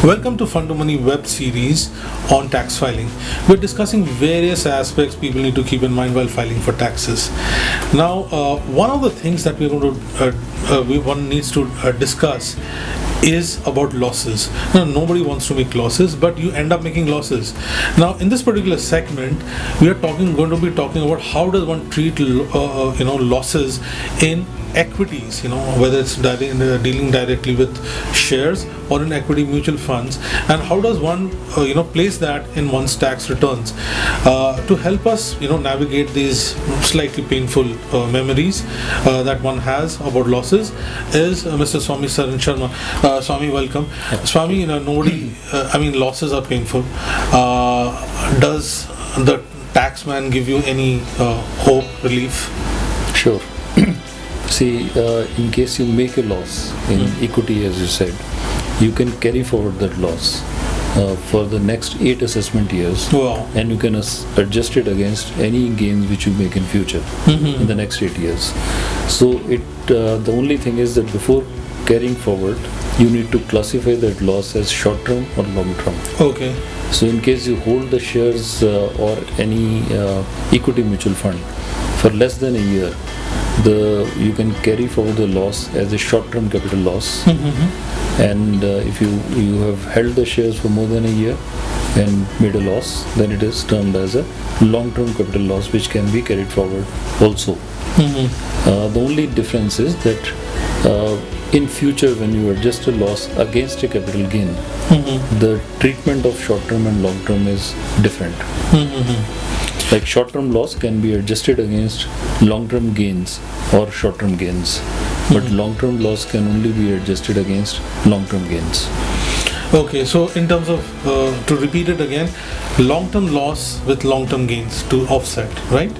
Welcome to FundooMoney web series on tax filing. We're discussing various aspects people need to keep in mind while filing for taxes. Now, one of the things that one needs to discuss is about losses. Now, nobody wants to make losses, but you end up making losses. Now, in this particular segment, we are going to be talking about how does one treat losses in equities, whether it's dealing directly with shares or in equity mutual funds, and how does one place that in one's tax returns to help us navigate these slightly painful memories that one has about losses is Mr. Swami Saran Sharma. Swami, welcome. Yeah. Swami, losses are painful. Does the taxman give you any hope, relief? Sure. See, in case you make a loss in equity, as you said, you can carry forward that loss for the next 8 assessment years. Wow. And you can adjust it against any gains which you make in future in the next 8 years. So the only thing is that before carrying forward, you need to classify that loss as short term or long term. Okay. So in case you hold the shares or any equity mutual fund for less than a year, you can carry forward the loss as a short-term capital loss. And if you have held the shares for more than a year and made a loss, then it is termed as a long-term capital loss, which can be carried forward also. The only difference is that in future, when you adjust a loss against a capital gain, the treatment of short-term and long-term is different. Like short-term loss can be adjusted against long-term gains or short-term gains, but long-term loss can only be adjusted against long-term gains. Okay, so in terms of, to repeat it again, long-term loss with long-term gains to offset, right?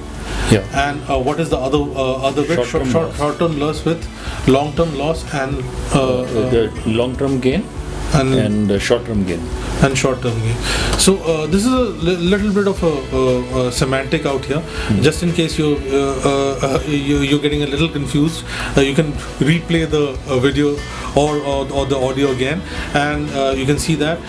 Yeah. And what is the other bit? Short-term loss with long-term loss and the long-term gain and short-term gain. And short-term gain. So this is a little bit of a semantic out here. Just in case you're getting a little confused, you can replay the video or the audio again, and you can see that.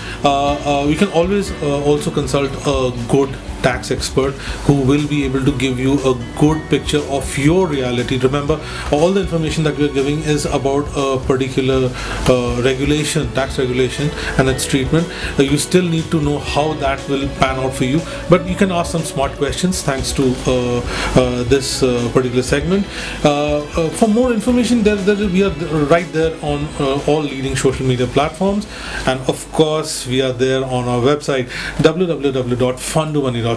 You can always also consult a good tax expert who will be able to give you a good picture of your reality. Remember, all the information that we are giving is about a particular tax regulation and its treatment. You still need to know how that will pan out for you, but you can ask some smart questions thanks to this particular segment. For more information, we are right there on all leading social media platforms, and of course we are there on our website www.fundoomoney.com.